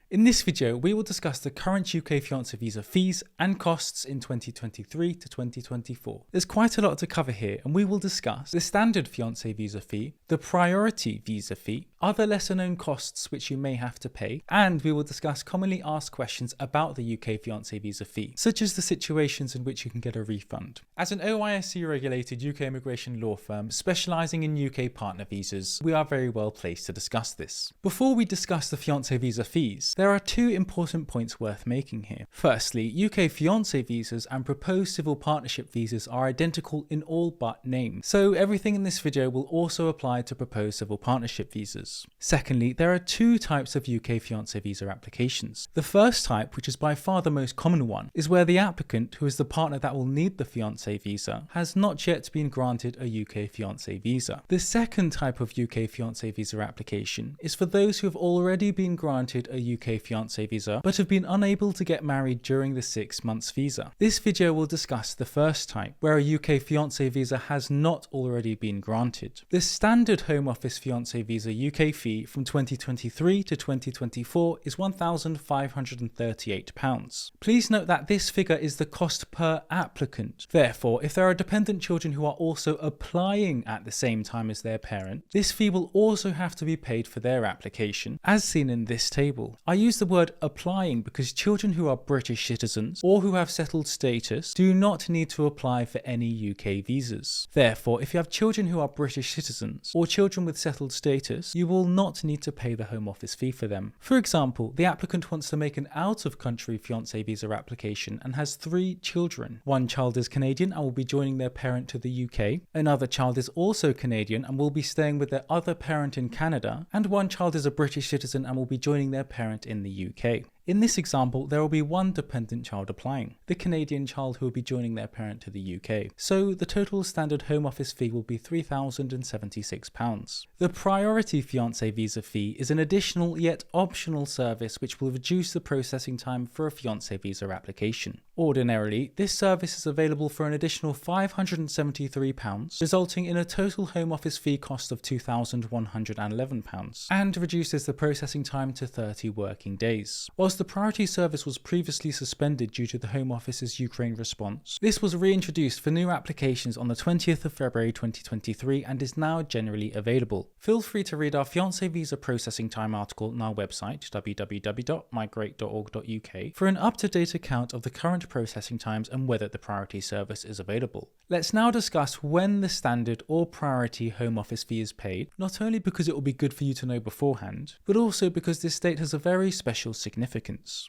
In this video, we will discuss the current UK Fiance visa fees and costs in 2023 to 2024. There's quite a lot to cover here, and we will discuss the standard Fiance visa fee, the priority visa fee, other lesser known costs which you may have to pay, and we will discuss commonly asked questions about the UK Fiance visa fee, such as the situations in which you can get a refund. As an OISC-regulated UK immigration law firm specialising in UK partner visas, we are very well placed to discuss this. Before we discuss the Fiance visa fees, there are two important points worth making here. Firstly, UK fiancé visas and proposed civil partnership visas are identical in all but name, so everything in this video will also apply to proposed civil partnership visas. Secondly, there are two types of UK fiancé visa applications. The first type, which is by far the most common one, is where the applicant, who is the partner that will need the fiancé visa, has not yet been granted a UK fiancé visa. The second type of UK fiancé visa application is for those who have already been granted a UK fiancé visa but have been unable to get married during the 6 months visa. This video will discuss the first type, where a UK fiancé visa has not already been granted. The standard Home Office fiancé visa UK fee from 2023 to 2024 is £1,538. Please note that this figure is the cost per applicant. Therefore, if there are dependent children who are also applying at the same time as their parent, this fee will also have to be paid for their application, as seen in this table. I use the word applying because children who are British citizens or who have settled status do not need to apply for any UK visas. Therefore, if you have children who are British citizens or children with settled status, you will not need to pay the Home Office fee for them. For example, the applicant wants to make an out-of-country fiancé visa application and has 3 children. One child is Canadian and will be joining their parent to the UK. Another child is also Canadian and will be staying with their other parent in Canada. And one child is a British citizen and will be joining their parent in the UK. In this example, there will be one dependent child applying, the Canadian child who will be joining their parent to the UK. So the total standard Home Office fee will be £3,076. The priority fiancé visa fee is an additional yet optional service which will reduce the processing time for a fiancé visa application. Ordinarily, this service is available for an additional £573, resulting in a total Home Office fee cost of £2,111, and reduces the processing time to 30 working days. Whilst the priority service was previously suspended due to the Home Office's Ukraine response, this was reintroduced for new applications on the 20th of February 2023 and is now generally available. Feel free to read our fiancé visa processing time article on our website www.migrate.org.uk for an up-to-date account of the current processing times and whether the priority service is available. Let's now discuss when the standard or priority Home Office fee is paid, not only because it will be good for you to know beforehand, but also because this date has a very special significance.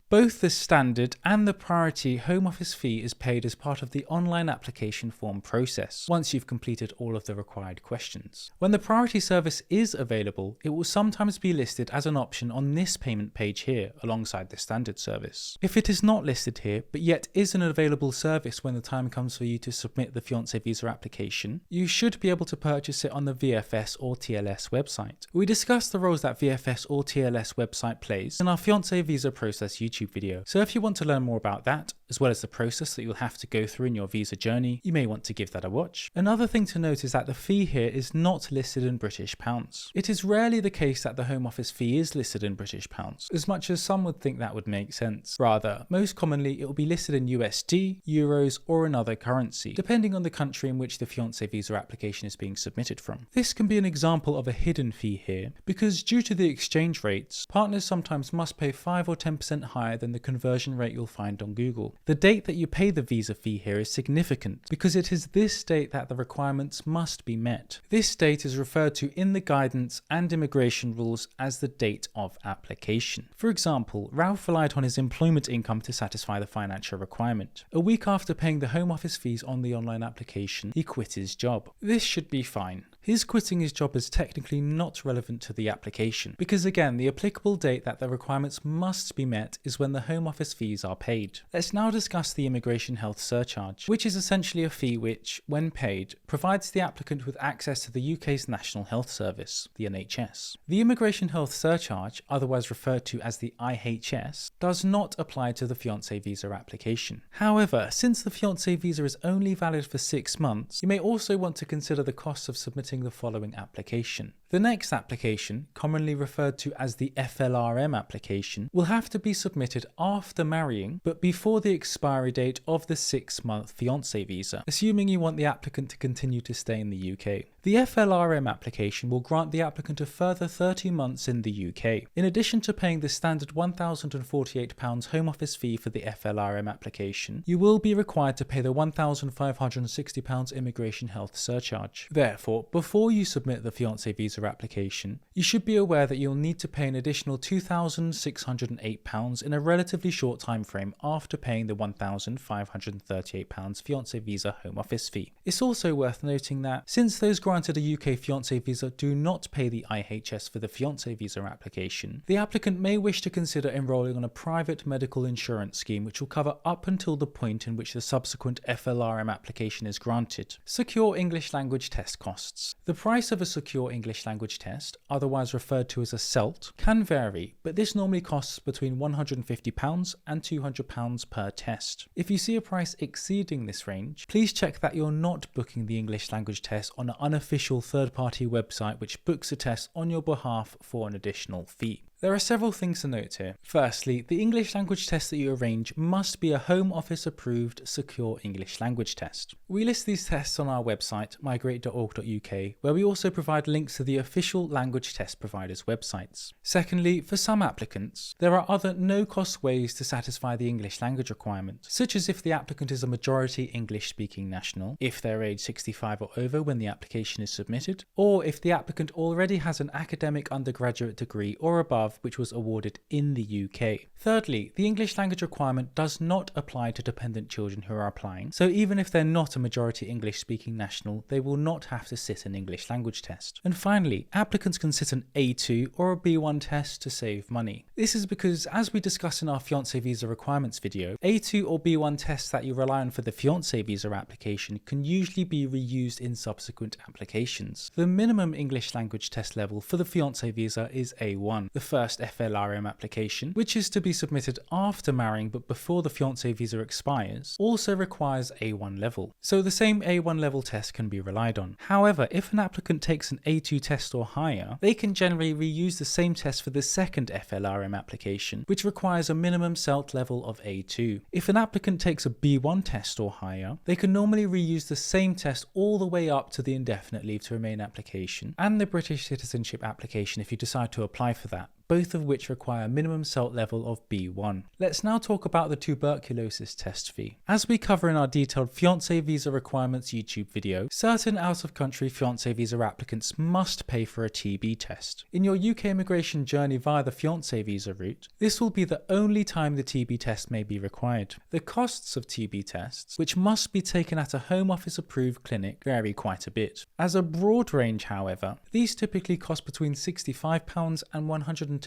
Both the standard and the priority Home Office fee is paid as part of the online application form process, once you've completed all of the required questions. When the priority service is available, it will sometimes be listed as an option on this payment page here, alongside the standard service. If it is not listed here, but yet is an available service when the time comes for you to submit the fiancé visa application, you should be able to purchase it on the VFS or TLS website. We discussed the roles that VFS or TLS website plays in our fiancé visa process YouTube video, so if you want to learn more about that, as well as the process that you'll have to go through in your visa journey, you may want to give that a watch. Another thing to note is that the fee here is not listed in British pounds. It is rarely the case that the Home Office fee is listed in British pounds, as much as some would think that would make sense. Rather, most commonly it will be listed in USD, Euros, or another currency, depending on the country in which the fiancé visa application is being submitted from. This can be an example of a hidden fee here, because due to the exchange rates, partners sometimes must pay 5 or 10% higher than the conversion rate you'll find on Google. The date that you pay the visa fee here is significant because it is this date that the requirements must be met. This date is referred to in the guidance and immigration rules as the date of application. For example, Ralph relied on his employment income to satisfy the financial requirement. A week after paying the Home Office fees on the online application, he quit his job. This should be fine. His quitting his job is technically not relevant to the application, because again, the applicable date that the requirements must be met is when the Home Office fees are paid. Let's now discuss the Immigration Health Surcharge, which is essentially a fee which, when paid, provides the applicant with access to the UK's National Health Service, the NHS. The Immigration Health Surcharge, otherwise referred to as the IHS, does not apply to the fiancé visa application. However, since the fiancé visa is only valid for 6 months, you may also want to consider the costs of submitting the following application. The next application, commonly referred to as the FLR M application, will have to be submitted after marrying but before the expiry date of the 6-month fiance visa, assuming you want the applicant to continue to stay in the UK. The FLR M application will grant the applicant a further 30 months in the UK. In addition to paying the standard £1,048 Home Office fee for the FLR M application, you will be required to pay the £1,560 Immigration Health Surcharge. Therefore, before you submit the fiance visa application, you should be aware that you'll need to pay an additional £2,608 in a relatively short time frame after paying the £1,538 fiance visa Home Office fee. It's also worth noting that since those granted a UK fiance visa do not pay the IHS for the fiance visa application, the applicant may wish to consider enrolling on a private medical insurance scheme which will cover up until the point in which the subsequent FLRM application is granted. Secure English language test costs. The price of a secure English language test, otherwise referred to as a SELT, can vary, but this normally costs between £150 and £200 per test. If you see a price exceeding this range, please check that you're not booking the English language test on an unofficial third-party website which books a test on your behalf for an additional fee. There are several things to note here. Firstly, the English language test that you arrange must be a Home Office approved secure English language test. We list these tests on our website, migrate.org.uk, where we also provide links to the official language test providers' websites. Secondly, for some applicants, there are other no-cost ways to satisfy the English language requirement, such as if the applicant is a majority English-speaking national, if they're age 65 or over when the application is submitted, or if the applicant already has an academic undergraduate degree or above which was awarded in the UK. Thirdly, the English language requirement does not apply to dependent children who are applying, so even if they're not a majority English-speaking national, they will not have to sit an English language test. And finally, applicants can sit an A2 or a B1 test to save money. This is because, as we discussed in our fiance visa requirements video, A2 or B1 tests that you rely on for the fiance visa application can usually be reused in subsequent applications. The minimum English language test level for the fiance visa is A1. The first FLRM application, which is to be submitted after marrying but before the fiance visa expires, also requires A1 level, so the same A1 level test can be relied on. However, if an applicant takes an A2 test or higher, they can generally reuse the same test for the second FLRM application, which requires a minimum SELT level of A2. If an applicant takes a B1 test or higher, they can normally reuse the same test all the way up to the indefinite leave to remain application and the British citizenship application if you decide to apply for that, both of which require a minimum SELT level of B1. Let's now talk about the tuberculosis test fee. As we cover in our detailed fiance visa requirements YouTube video, certain out-of-country fiance visa applicants must pay for a TB test. In your UK immigration journey via the fiance visa route, this will be the only time the TB test may be required. The costs of TB tests, which must be taken at a Home Office approved clinic, vary quite a bit. As a broad range, however, these typically cost between £65 and £110.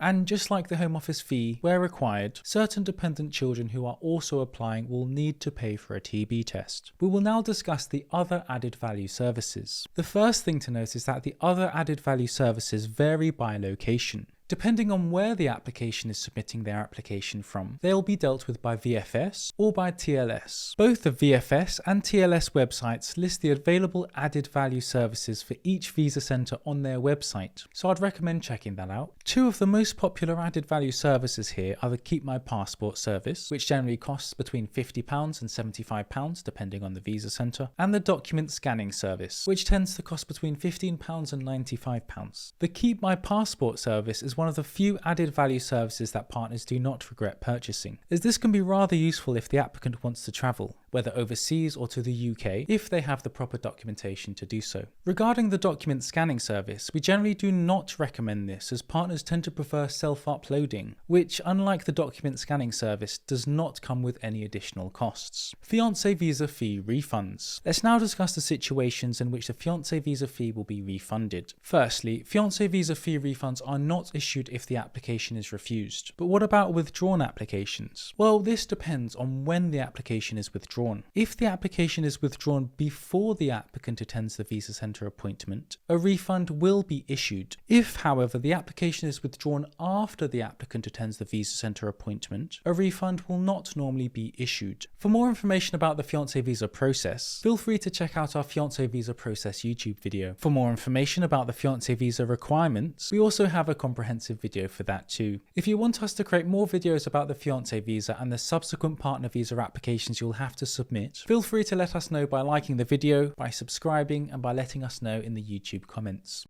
And just like the Home Office fee, where required, certain dependent children who are also applying will need to pay for a TB test. We will now discuss the other added value services. The first thing to note is that the other added value services vary by location. Depending on where the application is submitting their application from, they'll be dealt with by VFS or by TLS. Both the VFS and TLS websites list the available added value services for each visa centre on their website, so I'd recommend checking that out. Two of the most popular added value services here are the Keep My Passport service, which generally costs between £50 and £75 depending on the visa centre, and the document scanning service, which tends to cost between £15 and £95. The Keep My Passport service is one of the few added value services that partners do not regret purchasing, as this can be rather useful if the applicant wants to travel, whether overseas or to the UK, if they have the proper documentation to do so. Regarding the document scanning service, we generally do not recommend this, as partners tend to prefer self-uploading, which, unlike the document scanning service, does not come with any additional costs. Fiance visa fee refunds. Let's now discuss the situations in which the fiance visa fee will be refunded. Firstly, fiance visa fee refunds are not issued if the application is refused. But what about withdrawn applications? Well, this depends on when the application is withdrawn. withdrawn. If the application is withdrawn before the applicant attends the visa centre appointment, a refund will be issued. If, however, the application is withdrawn after the applicant attends the visa centre appointment, a refund will not normally be issued. For more information about the Fiance visa process, feel free to check out our Fiance visa process YouTube video. For more information about the Fiance visa requirements, we also have a comprehensive video for that too. If you want us to create more videos about the Fiance visa and the subsequent partner visa applications you'll have to submit, feel free to let us know by liking the video, by subscribing, and by letting us know in the YouTube comments.